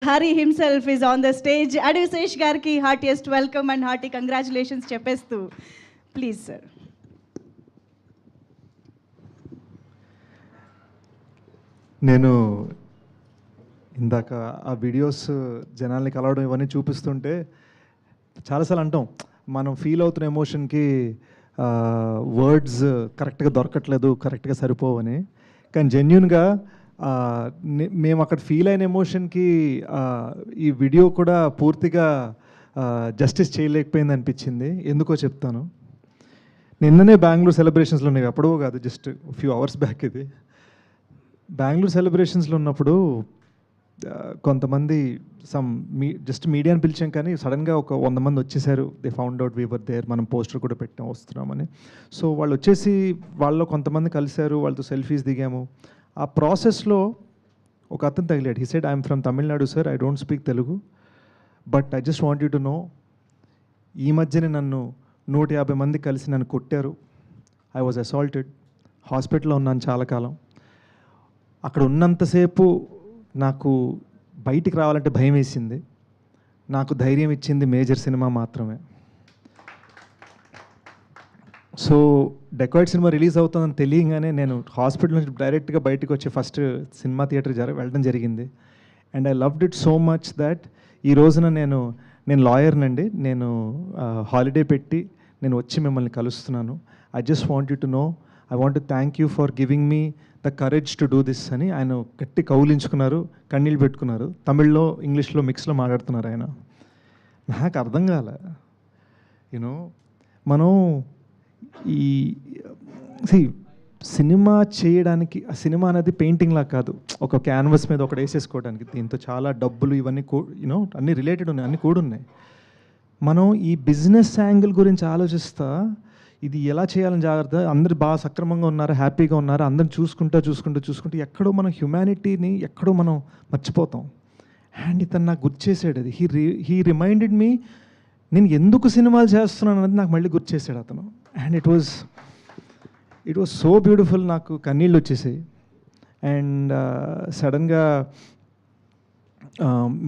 Hari himself is on the stage. Advisesh Garki, heartiest welcome and hearty congratulations చెప్పేస్తూ please sir. నేను ఇందాక ఆ videos జనాల్ని కలవడం ఇవన్నీ చూపిస్తుంటే చాలాసార్లు అంటాం మనం ఫీల్ అవుతున్న ఎమోషన్కి వర్డ్స్ కరెక్ట్గా దొరకట్లేదు, కరెక్ట్గా సరిపోవని. కానీ జెన్యున్గా మేము అక్కడ ఫీల్ అయిన ఎమోషన్కి ఈ వీడియో కూడా పూర్తిగా జస్టిస్ చేయలేకపోయింది అనిపించింది. ఎందుకో చెప్తాను. నిన్ననే బెంగళూరు సెలబ్రేషన్స్లో ఉన్నాయి, ఎప్పుడో కాదు, జస్ట్ ఫ్యూ అవర్స్ బ్యాక్. ఇది బెంగళూరు సెలబ్రేషన్స్లో ఉన్నప్పుడు కొంతమంది జస్ట్ మీడియాని పిలిచాం, కానీ సడన్గా ఒక 100 మంది వచ్చేసారు. They found out we were there, మనం పోస్టర్ కూడా పెట్టాం వస్తున్నామని. సో వాళ్ళు వచ్చేసి వాళ్ళలో కొంతమంది కలిశారు, వాళ్ళతో సెల్ఫీస్ దిగాము. ఆ ప్రాసెస్లో ఒక అతను తగిలాడు. He said, I'm from Tamil Nadu sir, I don't speak Telugu, but I just want you to know, ఈ మధ్యనే నన్ను 150 మంది కలిసి నన్ను కొట్టారు. ఐ వాజ్ అసాల్టెడ్, హాస్పిటల్లో ఉన్నాను చాలా కాలం. అక్కడ ఉన్నంతసేపు నాకు బయటికి రావాలంటే భయం వేసింది. నాకు ధైర్యం ఇచ్చింది మేజర్ సినిమా మాత్రమే. సో డెకాయిడ్ సినిమా రిలీజ్ అవుతుందని తెలియగానే నేను హాస్పిటల్ నుంచి డైరెక్ట్గా బయటకు వచ్చి ఫస్ట్ సినిమా థియేటర్ వెళ్ళడం జరిగింది. And I loved it so much that ఈ రోజున నేను లాయర్నండి, నేను హాలిడే పెట్టి నేను వచ్చి మిమ్మల్ని కలుస్తున్నాను. I just want you to know, I want to thank you for giving me the courage to do this అని ఆయన గట్టి కౌలించుకున్నారు, కన్నీళ్ళు పెట్టుకున్నారు. తమిళ్లో ఇంగ్లీష్లో మిక్స్లో మాట్లాడుతున్నారు ఆయన. నాకు అర్థం కాలే. యూనో మనం ఈ సినిమా చేయడానికి, ఆ సినిమా అనేది పెయింటింగ్లా కాదు, ఒక క్యాన్వస్ మీద ఒకటి వేసేసుకోవడానికి. దీంతో చాలా డబ్బులు ఇవన్నీ అన్నీ రిలేటెడ్ ఉన్నాయి, అన్నీ కూడా ఉన్నాయి. మనం ఈ బిజినెస్ యాంగిల్ గురించి ఆలోచిస్తా ఇది ఎలా చేయాలని జాగ్రత్త, అందరు బాగా సక్రమంగా ఉన్నారు, హ్యాపీగా ఉన్నారు, అందరిని చూసుకుంటూ ఎక్కడో మనం హ్యుమానిటీని ఎక్కడో మనం మర్చిపోతాం. అండ్ ఇతను నాకు గుర్తు చేసాడు అది. హీ రిమైండెడ్ మీ, నేను ఎందుకు సినిమాలు చేస్తున్నాను అనేది నాకు మళ్ళీ గుర్తు చేశాడు అతను. And it was so beautiful. నాకు కన్నీళ్ళు వచ్చేసాయి. అండ్ సడన్గా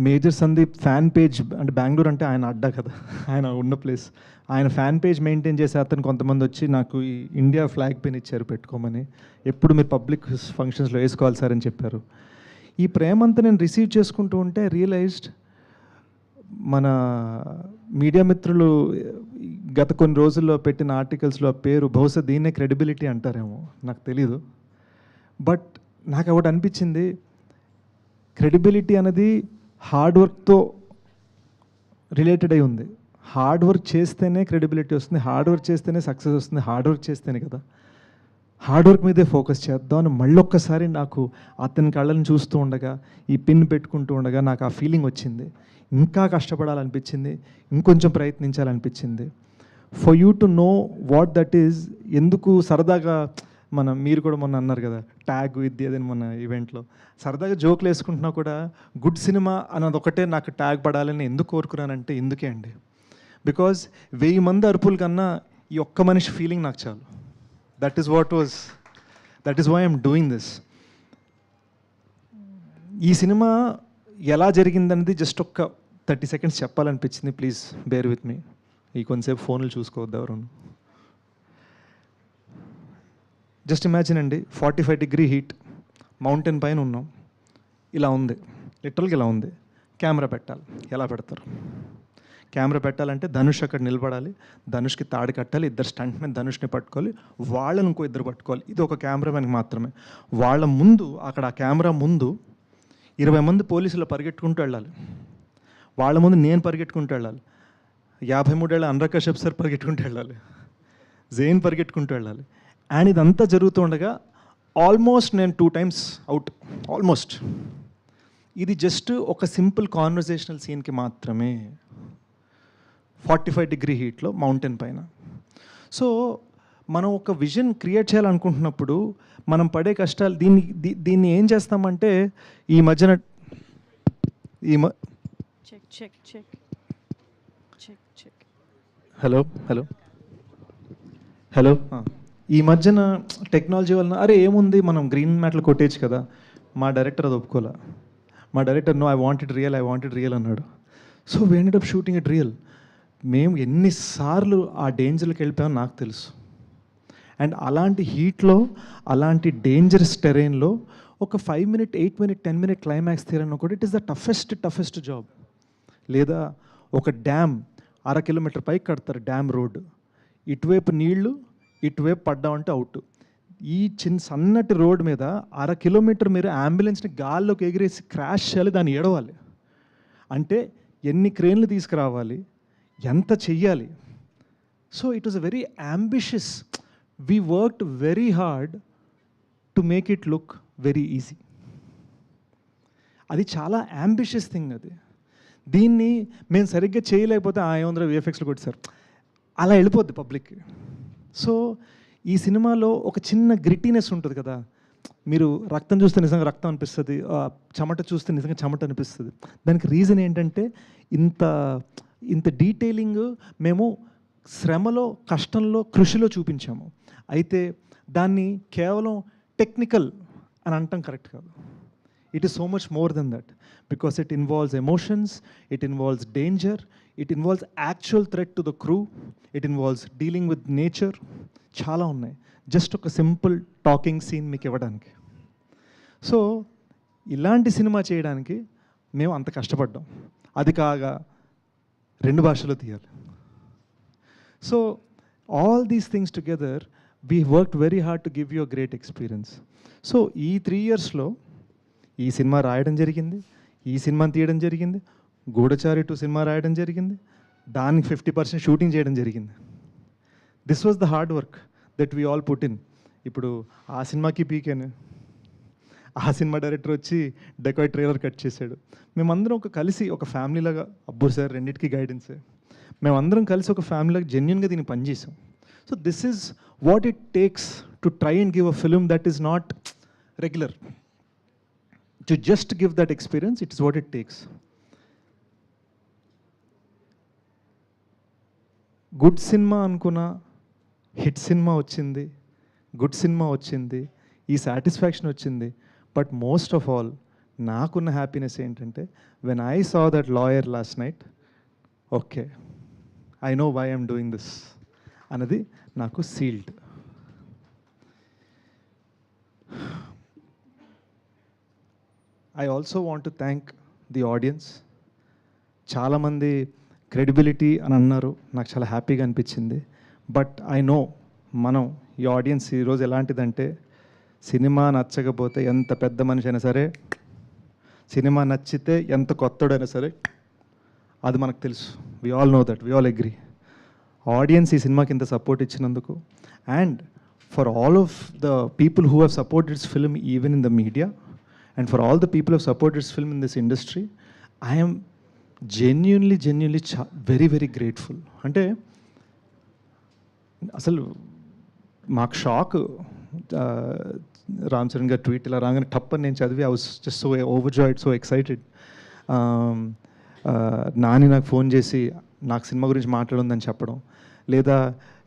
మేజర్ సందీప్ ఫ్యాన్ పేజ్, అంటే బెంగళూరు అంటే ఆయన అడ్డా కదా, ఆయన ఉన్న ప్లేస్, ఆయన ఫ్యాన్ పేజ్ మెయింటైన్ చేసే అతను కొంతమంది వచ్చి నాకు ఈ ఇండియా ఫ్లాగ్ పెన్ ఇచ్చారు పెట్టుకోమని. ఎప్పుడు మీరు పబ్లిక్ ఫంక్షన్స్లో వేసుకోవాలి సార్ అని చెప్పారు. ఈ ప్రేమంతా నేను రిసీవ్ చేసుకుంటూ ఉంటే రియలైజ్డ్, మన మీడియా మిత్రులు గత కొన్ని రోజుల్లో పెట్టిన ఆర్టికల్స్లో ఆ పేరు బహుశా దీన్నే క్రెడిబిలిటీ అంటారేమో, నాకు తెలీదు. బట్ నాకు ఒకటి అనిపించింది, క్రెడిబిలిటీ అనేది హార్డ్ వర్క్తో రిలేటెడ్ అయి ఉంది. హార్డ్ వర్క్ చేస్తేనే క్రెడిబిలిటీ వస్తుంది, హార్డ్ వర్క్ చేస్తేనే సక్సెస్ వస్తుంది, హార్డ్ వర్క్ చేస్తేనే కదా. హార్డ్ వర్క్ మీదే ఫోకస్ చేద్దాం అని మళ్ళొక్కసారి నాకు అతని కళ్ళని చూస్తూ ఉండగా, ఈ పిన్ పెట్టుకుంటూ ఉండగా నాకు ఆ ఫీలింగ్ వచ్చింది. ఇంకా కష్టపడాలనిపించింది, ఇంకొంచెం ప్రయత్నించాలనిపించింది. For you to know what that is. ఎందుకు సరదాగా మీరు కూడా మొన్న అన్నారు కదా ట్యాగ్ ఇది అదని మొన్న ఈవెంట్లో సరదాగా జోకులు వేసుకుంటున్నా కూడా గుడ్ సినిమా అన్నది ఒకటే నాకు ట్యాగ్ పడాలని ఎందుకు కోరుకున్నానంటే ఇందుకే అండి. బికాజ్ 1000 మంది అరుపుల కన్నా ఈ ఒక్క మనిషి ఫీలింగ్ నాకు చాలు. That is why I'm doing this. ఈ సినిమా ఎలా జరిగిందనేది జస్ట్ ఒక్క 30 seconds చెప్పాలనిపించింది. Please bear with me. ఈ కొంతసేపు ఫోన్లు చూసుకోవద్దు ఎవరు. జస్ట్ ఇమాజిన్ అండి, 45 degree హీట్, మౌంటైన్ పైన ఉన్నాం, ఇలా ఉంది, లిటరల్గా ఇలా ఉంది. కెమెరా పెట్టాలి, ఎలా పెడతారు? కెమెరా పెట్టాలంటే ధనుష్ అక్కడ నిలబడాలి, ధనుష్కి తాడు కట్టాలి, ఇద్దరు స్టంట్ మీద ధనుష్ని పట్టుకోవాలి, వాళ్ళని ఇంకో ఇద్దరు పట్టుకోవాలి. ఇది ఒక కెమెరామెన్కి మాత్రమే. వాళ్ళ ముందు, అక్కడ ఆ కెమెరా ముందు 20 మంది పోలీసులు పరిగెట్టుకుంటూ వెళ్ళాలి. వాళ్ళ ముందు నేను పరిగెట్టుకుంటూ వెళ్ళాలి, 53 ఏళ్ళ అనురాగ్ కశ్యప్ సార్ పరిగెట్టుకుంటూ వెళ్ళాలి, జైన్ పరిగెట్టుకుంటూ వెళ్ళాలి. అండ్ ఇదంతా జరుగుతూ ఉండగా ఆల్మోస్ట్ నేను 2 times అవుట్, ఆల్మోస్ట్. ఇది జస్ట్ ఒక సింపుల్ కాన్వర్జేషనల్ సీన్కి మాత్రమే, 45 degree హీట్లో మౌంటైన్ పైన. సో మనం ఒక విజన్ క్రియేట్ చేయాలనుకుంటున్నప్పుడు మనం పడే కష్టాలు, దీన్ని ఏం చేస్తామంటే ఈ మధ్యన హలో ఈ మధ్యన టెక్నాలజీ వలన అరే ఏముంది మనం గ్రీన్ మ్యాట్లు కొట్టేయచ్చు కదా, మా డైరెక్టర్ అది ఒప్పుకోలే. మా director no I wanted real అన్నాడు. So we ended up shooting it real. మేము ఎన్నిసార్లు ఆ డేంజర్కి వెళ్ళిపోయామో నాకు తెలుసు. అండ్ అలాంటి హీట్లో, అలాంటి డేంజరస్ టెరైన్లో ఒక 5 minute, 8 minute, 10 minute క్లైమాక్స్ తీయాలన్నా కూడా it is the toughest job. లేదా ఒక డ్యామ్ 1/2 kilometer పైకి కడతారు, డ్యామ్ రోడ్, ఇటువైపు నీళ్లు, ఇటువైపు పడ్డామంటే అవుట్. ఈ సన్నటి రోడ్ మీద 1/2 kilometer మీరు అంబులెన్స్ని గాల్లోకి ఎగిరేసి క్రాష్ చేయాలి, దాన్ని ఏడవాలి అంటే ఎన్ని క్రేన్లు తీసుకురావాలి, ఎంత చెయ్యాలి. So it was a very ambitious. We worked very hard to make it look very easy. అది చాలా అంబిషియస్ థింగ్. అది దీన్ని మేము సరిగ్గా చేయలేకపోతే ఏముందరూ విఎఫ్ఎక్స్లో కొట్టారు అలా వెళ్ళిపోద్ది పబ్లిక్కి. సో ఈ సినిమాలో ఒక చిన్న గ్రిటీనెస్ ఉంటుంది కదా, మీరు రక్తం చూస్తే నిజంగా రక్తం అనిపిస్తుంది, చెమట చూస్తే నిజంగా చెమట అనిపిస్తుంది. దానికి రీజన్ ఏంటంటే ఇంత డీటెయిలింగ్ మేము శ్రమలో, కష్టంలో, కృషిలో చూపించాము. అయితే దాన్ని కేవలం టెక్నికల్ అని అంటాం కరెక్ట్ కాదు. It is so much more than that, because it involves emotions, it involves danger, it involves actual threat to the crew, it involves dealing with nature. చాలా ఉన్నాయి జస్ట్ ఒక సింపుల్ టాకింగ్ సీన్ మీకు ఇవ్వడానికి. So ఇలాంటి cinema చేయడానికి మేము అంత కష్టపడ్డాం. అది కాగా 2 భాషల్లో తీయాలి. So all these things together we worked very hard to give you a great experience. So ఈ 3 yearsలో ఈ సినిమా రాయడం జరిగింది, ఈ సినిమాని తీయడం జరిగింది, గూఢచారి 2 సినిమా రాయడం జరిగింది, దానికి 50% షూటింగ్ చేయడం జరిగింది. This was the hard work that we all put in. ఇప్పుడు ఆ సినిమాకి పీకాను, ఆ సినిమా డైరెక్టర్ వచ్చి డెకాయ్ ట్రైలర్ కట్ చేశాడు. మేమందరం కలిసి ఒక ఫ్యామిలీలాగా, అబ్బూర్ సార్ రెండింటికి గైడెన్సే, మేమందరం కలిసి ఒక ఫ్యామిలీలాగా జెన్యున్గా దీన్ని పనిచేసాం. So this is what it takes to try and give a film that is not regular. To just give that experience, it is what it takes. Good సినిమా అనుకున్న హిట్ సినిమా వచ్చింది, గుడ్ సినిమా వచ్చింది, ఈ సాటిస్ఫాక్షన్ వచ్చింది. బట్ మోస్ట్ ఆఫ్ ఆల్ నాకున్న happiness ఏంటంటే when I saw that lawyer last night, okay I know why I'm doing this అన్నది నాకు sealed. I also want to thank the audience. చాలామంది క్రెడిబిలిటీ అని అన్నారు, నాకు చాలా హ్యాపీగా అనిపించింది. బట్ ఐ నో మనం ఈ ఆడియన్స్ ఈరోజు ఎలాంటిదంటే, సినిమా నచ్చకపోతే ఎంత పెద్ద మనిషి అయినా సరే, సినిమా నచ్చితే ఎంత కొత్తడైనా సరే, అది మనకు తెలుసు. We all know that, we all agree. Audience ఈ సినిమాకి ఇంత సపోర్ట్ ఇచ్చినందుకు, and for all of the people who have supported this film even in the media, and for all the people who supported this film in this industry, I am genuinely very very grateful. అంటే అసలు మాకు shock, Ram Charan గారు tweet ఇలా రాగానే టప్పని నేను చదివి, I was just so overjoyed, so excited. Nani నాకు ఫోన్ చేసి నాకు సినిమా గురించి మాట్లాడుందని చెప్పడం, లేదా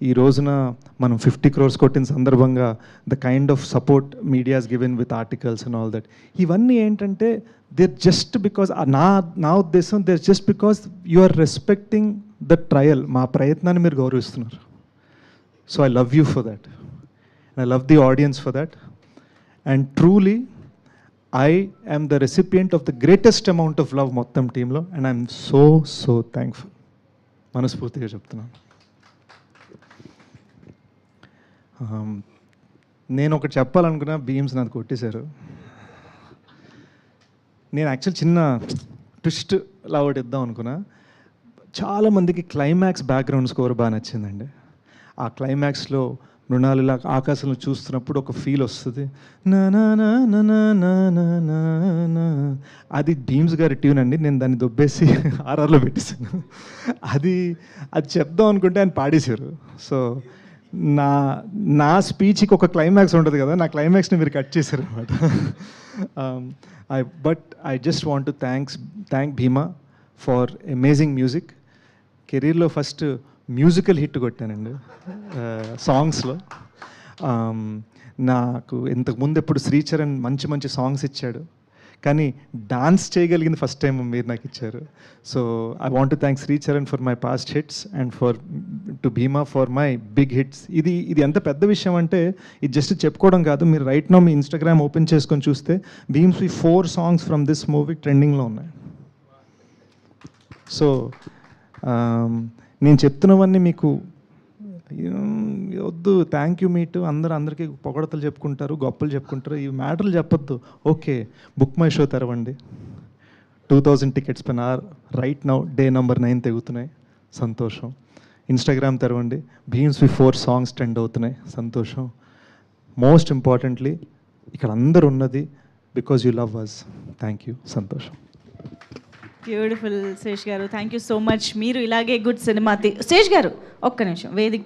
ఈ రోజున మనం 50 crores కొట్టిన సందర్భంగా the kind of support medias given with articles and all that, ఇవన్నీ ఏంటంటే దేర్ జస్ట్ బికాస్ నా ఉద్దేశం, they're just because you are respecting the trial, మా ప్రయత్నాన్ని మీరు గౌరవిస్తున్నారు. So I love you for that, and I love the audience for that, and truly I am the recipient of the greatest amount of love మొత్తం టీంలో, and I'm so thankful. మనస్ఫూర్తిగా చెప్తున్నాను. నేను ఒకటి చెప్పాలనుకున్నా, బీమ్స్ నాది కొట్టేశారు. నేను యాక్చువల్ చిన్న ట్విస్ట్ లా ఒకటి ఇద్దాం అనుకున్నా. చాలామందికి క్లైమాక్స్ బ్యాక్గ్రౌండ్ స్కోర్ బాగా నచ్చిందండి. ఆ క్లైమాక్స్లో మృణాలు ఇలా ఆకాశంలో చూస్తున్నప్పుడు ఒక ఫీల్ వస్తుంది, నా నా నా నా నా నా నా నా. అది భీమ్స్ గారి ట్యూన్ అండి, నేను దాన్ని దొబ్బేసి ఆర్ఆర్లో పెట్టేశాను. అది చెప్దాం అనుకుంటే ఆయన పాడేశారు. సో నా స్పీచ్కి ఒక క్లైమాక్స్ ఉంటుంది కదా, నా క్లైమాక్స్ని మీరు కట్ చేశారు అనమాట. But I just want to thank Bhima for amazing music. కెరీర్లో ఫస్ట్ మ్యూజికల్ హిట్ కొట్టానండి సాంగ్స్లో. నాకు ఇంతకుముందు ఎప్పుడు శ్రీచరణ్ మంచి సాంగ్స్ ఇచ్చాడు, కానీ డాన్స్ చేయగలిగింది ఫస్ట్ టైం మీరు నాకు ఇచ్చారు. So I want to thank Shri Charan for my past hits and to Bheema for my big hits. ఇది ఎంత పెద్ద విషయం అంటే ఇది జస్ట్ చెప్పుకోవడం కాదు. మీరు రైట్ నౌ మీ ఇన్స్టాగ్రామ్ ఓపెన్ చేసుకొని చూస్తే భీమ్స్వి 4 సాంగ్స్ ఫ్రమ్ దిస్ మూవీ ట్రెండింగ్లో ఉన్నాయి. సో నేను చెప్తున్నవన్నీ మీకు వద్దు, థ్యాంక్ యూ మీట్ అందరికీ పొగడతలు చెప్పుకుంటారు, గొప్పలు చెప్పుకుంటారు, ఈ మ్యాటర్లు చెప్పొద్దు. ఓకే, బుక్ మై షో తెరవండి. 2000 టికెట్స్ పైన రైట్ నౌ డే నెంబర్ 9 తెగుతున్నాయి, సంతోషం. ఇన్స్టాగ్రామ్ తెరవండి, భీమ్స్వి 4 సాంగ్స్ ట్రెండ్ అవుతున్నాయి, సంతోషం. మోస్ట్ ఇంపార్టెంట్లీ ఇక్కడ అందరు ఉన్నది because you love us. Thank you, సంతోషం. బ్యూటిఫుల్ శేష్ గారు, థ్యాంక్ యూ సో మచ్. మీరు ఇలాగే గుడ్ సినిమా శేష్ గారు ఒక్క నిమిషం వేదిక